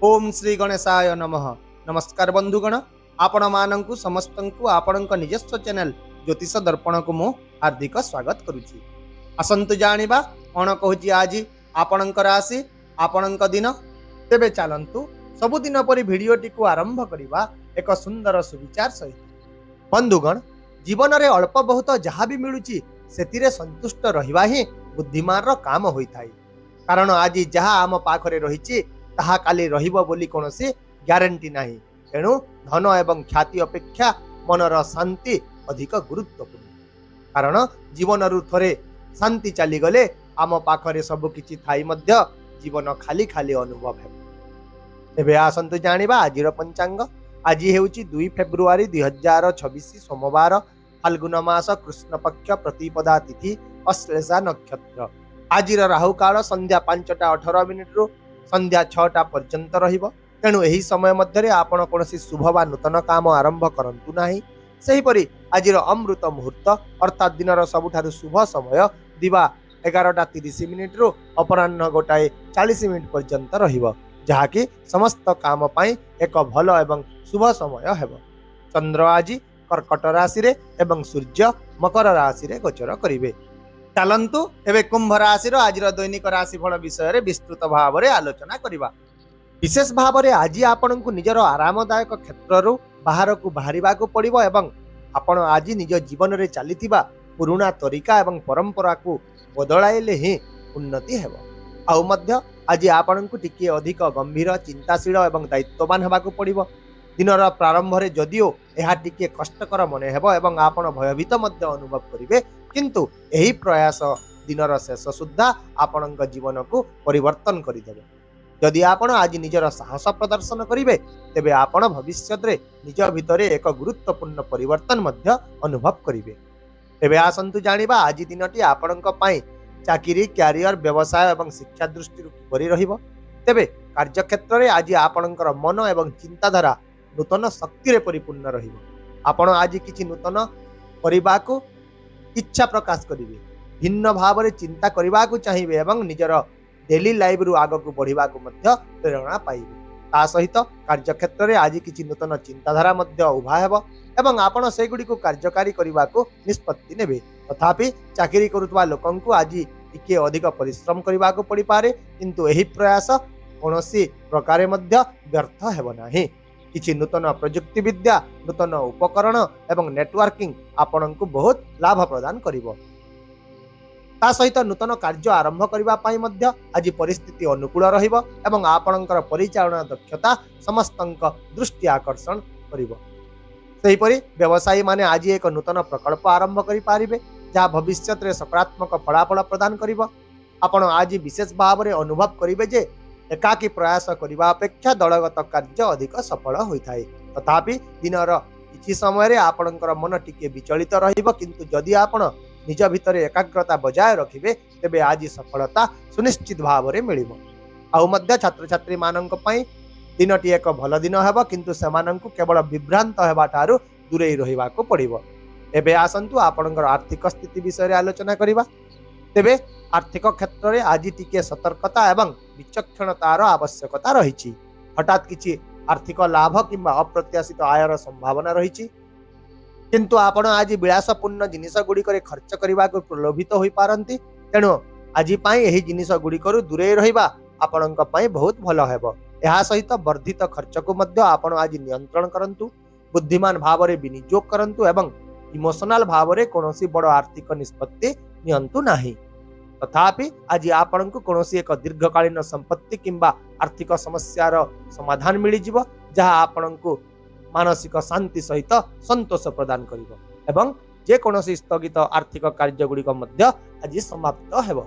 ओम श्री गणेशाय नमः। नमस्कार बंधुगण, आपण मानंकु समस्तंकु आपणक निजस्व चैनल ज्योतिष दर्पण को मु हार्दिक स्वागत करुछि। आसंतु जानिबा कोन कहूछि आज आपणक राशि आपणक दिन। तेबे चलंतु सबुदिन परि भिडियोटी को आरंभ करिबा एक सुंदर सुविचार सहित। बंधुगण, जीवन रे अल्प बहुत जहाँ भी मिलुछि सेतिरे संतुष्ट रहिबा ही बुद्धिमान रो काम होइथाय। कारण आज जहाँ आम पाखरे रहिछि ताहा काली रहिबो बोली कोनोसी ग्यारंटी नाही। तेणु धन एवं ख्याति अपेक्षा मनर शांति अधिक गुरुत्वपूर्ण। कारण जीवन रु थरे शांति चली गले आम पाखरे सब किछि थाई मध्य जीवन खाली खाली अनुभव हे। एबे आसंतु जानिबा आजिर पंचांग। आज हेउची 2 फेब्रुआरी 2026 सोमवार, फाल्गुन मास कृष्ण पक्ष प्रतिपदा तिथि अश्लेषा नक्षत्र। आजिर राहु काल संध्या 5:18 रु संध्या 6टा पर्यंत रहिबो। तेणु एही समय मध्यरे आपण कोनोसी शुभ बा नूतन काम आरंभ करंतु नाही। सेहीपरि आजिर अमृत मुहूर्त अर्थात दिनर सबुठारु शुभ समय दिवा 11:30 रु अपराह्न 1:40 पर्यंत रहिबो, जहाँकि समस्त काम पाई एक भल एवं शुभ समय हेबो। चंद्र आज कर्कट राशि रे एवं सूर्य मकर राशि रे गोचर करिवे। चलंतु एबे कुंभ राशि रो आजिर दैनिक राशिफल विषय रे विस्तृत भाव रे आलोचना करिबा। विशेष भाव रे आज आपनकु निजर आरामदायक क्षेत्र रु बाहर को बाहरिबा को पड़िबो एवं आपण आज निज जीवन रे चलीथिबा पुराना तरीका एवं परंपरा को बदलाइले ही उन्नति हेबो। आउ मध्य आज आपनकु टिके अधिक गंभीर चिंताशील एवं दायित्ववान हेबा को पड़िबो। दिनर प्रारंभ रे जदियो एहा टिके कष्टकर मने हेबो एवं आपण भयभीत मध्य अनुभव करिवे, किंतु एही प्रयास दिनर शेष सुद्धा आपणक जीवन को परिवर्तन करिदेबे। यदि आपण आज निजर साहस प्रदर्शन करिवे तेबे आपण भविष्य रे निज भितरे एक गुरुत्वपूर्ण परिवर्तन मध्य अनुभव करिवे। एबे आसंतु जानिबा आज दिनटी आपणक पई चाकरी, क्यारियर, व्यवसाय एवं शिक्षा दृष्टि किपरि रहिबो। तेबे कार्यक्षेत्र रे आज आपणकर मन एवं चिंताधारा नूतन शक्ति रे परिपूर्ण रहिबो। आपण आज किछि नूतन करिबा को इच्छा प्रकाश करिवे, भिन्न भाव रे चिंता करिबा को चाहिए एवं निजर डेली लाइफ रु आग को बढ़िबा को मध्य प्रेरणा पाइबे। ता सहित कार्यक्षेत्र रे आज किछि नूतन चिंताधारा मध्य उभा हेबो एवं आपण सेगुडी को कार्यकारी करिबा को निष्पत्ति नेबे। तथापि चाकरी करुवा लोकन को आज टिके अधिक परिश्रम करिबा को पड़ी पारे, किंतु एही प्रयास कोनोसी प्रकारे मध्य व्यर्थ हेबो नाही। किछि नूतन प्रजुक्ति विद्या, नूतन उपकरण एवं नेटवर्किंग आपण को बहुत लाभ प्रदान करिवो। ता सहित नूतन कार्य आरंभ करिबा पाई मध्य आज परिस्थिति अनुकूल रहिबो एवं आपणकर परिचालना दक्षता समस्तंक दृष्टि आकर्षण करिवो। सेहीपरि व्यवसायी माने आज एक नूतन प्रकल्प आरंभ करि पारिबे, जहा भविष्य रे सकारात्मक फलाफल प्रदान करिवो। आपण आज विशेष भाव रे अनुभव करिवे जे एकाकी प्रयास करिबा अपेक्षा दलगत कार्य अधिक सफल होइथाय। तथापि दिनर किछि समय रे आपणकर मन टिके विचलित रहिबो, किंतु जदि आपण निज भितरे एकाग्रता बजाय रखिबे तेबे आज सफलता सुनिश्चित भाव रे मिलिबो। आउ मध्य छात्र छात्री माननक पई दिनटी एक भल दिन हेबो, किंतु सेमाननकु केवल विभ्रांत हेबा थारु दूरेई रहिबा को पड़िबो। एबे आसंतु आपणकर आर्थिक स्थिति विषय रे आलोचना करिबा। तेबे आर्थिक क्षेत्र में आज टिके सतर्कता एवं विचक्षणतार आवश्यकता रही। हठात किछि आर्थिक लाभ किंबा अप्रत्याशित आयर संभावना रही, किंतु आपण आज विलासपूर्ण जिनिस गुड़िक खर्च करने को प्रलोभित हो पारती। तेणु आज एही जिनिस गुड़िक दूरे रहिबा आपणक पई बहुत भल हेबो। एहा सहित वर्धित खर्च को मध्य आपण आज नियंत्रण करंतु, बुद्धिमान भाव रे विनियोग करंतु एवं इमोशनल भाव रे कोनोसी बड़ आर्थिक निष्पत्ति नियंतु नाही। तथापि आज आपण को कोनोसी एक दीर्घकालीन संपत्ति किंबा आर्थिक समस्यार समाधान मिली जिवो, जहा आपण को मानसिक शांति सहित संतोष प्रदान करिवो एवं जे कोनोसी स्थगित आर्थिक कार्य गुड़िक मध्य आज समाप्त हेबो।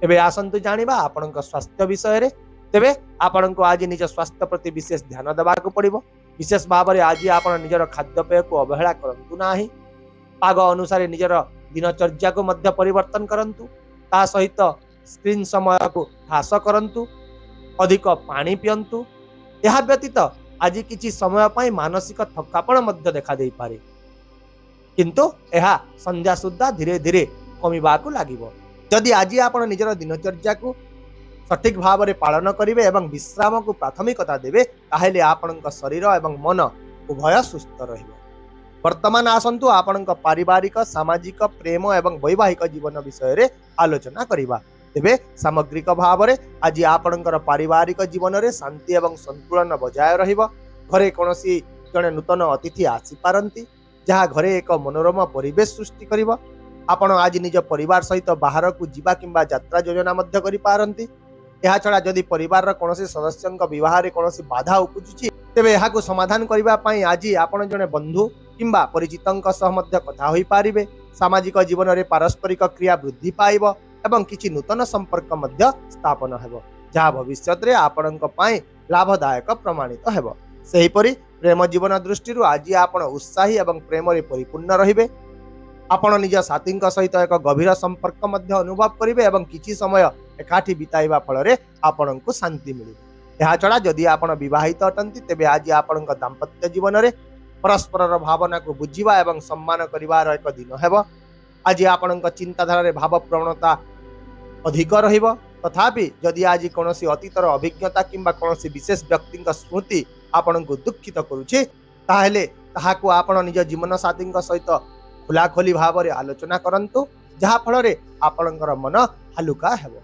एबे आसंतु जानिबा आपणक स्वास्थ्य विषय रे। तेबे आपणक आज निज स्वास्थ्य प्रति विशेष ध्यान देबा को पड़िबो। विशेष भाव रे आज आपण निजर खाद्यपेय को अवहेला करंतु नाही। पाग अनुसार निजर दिनचर्या को मध्य परिवर्तन करंतु। ता सहित स्क्रीन समय को ह्रास करंतु, अधिक पानी पियंतु। यह व्यतीत आज किछि समय पाई मानसिक थकापण मध्य देखा दे पारे, किंतु यह संध्या सुद्धा धीरे धीरे कमिबा को लागिबो। जदि आज आपण निजर दिनचर्या को सठिक भाव में पालन करेंगे और विश्राम को प्राथमिकता देवे ताहेले आपणक शरीर और मन उभय सुस्थ रहिबो। वर्तमान आसंतु आपणक पारिवारिक सामाजिक प्रेम एवं वैवाहिक जीवन विषय रे आलोचना करिबा। तेबे सामग्रिक भाव में आज आपणकर पारिवारिक जीवन में शांति एवं संतुलन बजाय रहिबो। घरे कोनोसी जने नूतन अतिथि आसी पारंती जहाँ घरे एक मनोरम परिवेश सृष्टि करिबो। आपण आज निज परिवार सहित बाहर को जीवा किंबा यात्रा योजना मध्य करि पारंती। यह छड़ा जदि परिवार कोनोसी सदस्यंक विवाह रे कोनोसी बाधा उपजुची तेबे यहाकु समाधान करिबा पई आज आपण जने बंधु किंबा परिचितंक सह मध्य कथा होई पारिबे। सामाजिक जीवन रे पारस्परिक क्रिया वृद्धि पाइबो एवं किछि नूतन संपर्क मध्य स्थापन हेबो जहाँ भविष्यत रे आपणक पई लाभदायक प्रमाणित हेबो। सेहीपरि प्रेम जीवन दृष्टि आज आपण उत्साही एवं प्रेम रे परिपूर्ण रहिबे। आपण निज साथी सहित एक गभीर संपर्क मध्य अनुभव करेंगे और किसी समय एकाठी बिताइबा फल आपण को शांति मिले। यह छड़ा जदि आपण विवाहित अटंती तेबे आज आपण दाम्पत्य जीवन में परस्पर भावना को बुझा और सम्मान करिवार एक दिन हेबो। आज आपण चिंताधारा भाव प्रवणता अधिक रहिबो। तथापि जदि आज कौनसी अतीतर अभिज्ञता किंबा कौनसी विशेष व्यक्ति स्मृति आपण को दुखित करुछि ताहेले ताहाकु आपण निज जीवन साथी सहित खुलाखोली भाव में आलोचना करंतु जहा फल रे आपणकर मन हालुका हेबो।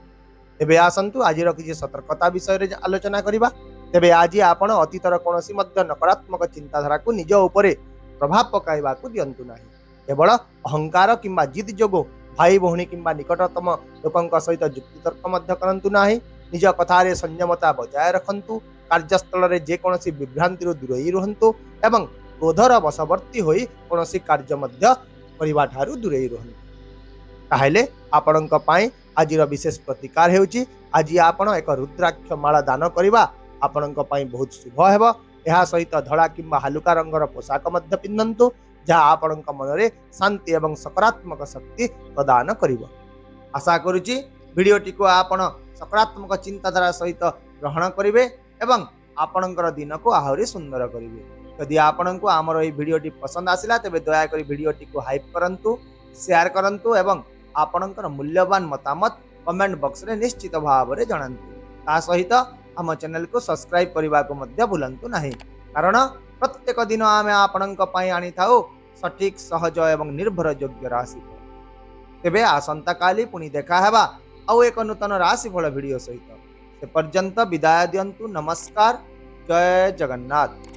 तेबे आसंतु आज किसी सतर्कता विषय रे आलोचना करिबा। तेबे आज आपण अतीतर कोनोसी मध्य नकारात्मक चिंताधारा को निज उपरे प्रभाव पकाइबा को दियंतु नाही। केवल अहंकार किंबा जिद जोगो भाई भौणी किंबा निकटतम लोकंक सहित युक्तितर्क मध्य करंतु नाही। निज कथारे संयमता बजाय रखंतु। कार्यस्थल रे जे कोनोसी विभ्रांति दूरेई रहंतु एवं क्रोधर वशवर्ती होई कोनोसी कार्य मध्य परिवा ठारू दूरेई रहंतु। ताहेले आपणक पई आजिर विशेष प्रतिकार हेउची आज आपण एक रुद्राक्ष माला दान करिबा आपणक पई बहुत शुभ हेबो। एहा सहित धड़ा किंबा हालुका रंगर पोशाक मध्य पिन्नंतु जहाँ आपणक मनरे शांति एवं सकारात्मक शक्ति प्रदान करिबो। आशा करूची भिडियोटी को आपण सकारात्मक चिंताधारा सहित ग्रहण करिवे एवं आपणकर दिन को आहुरी सुंदर करिवे। यदि आपनको आमर ये भिडियोटी पसंद आसिला तेबे दयाकोरी भिडियोटी को हाइप करंतु, शेयर करंतु एवं आपणकर मूल्यवान मतामत कमेंट बॉक्स रे निश्चित भाव में जणांतु। ता सहित आम चैनल को सब्सक्राइब करबा को मध्य भूलंतु नाही कारण प्रत्येक दिन आमे आपणक पई आनी थाउ सठिक सहज एवं निर्भर योग्य राशिफल। तेबे आसंता काली पुनी देखा हेबा आउ एक नूतन राशिफल भिडियो सहित। से पर्यंत विदाय दियंतु। नमस्कार। जय जगन्नाथ।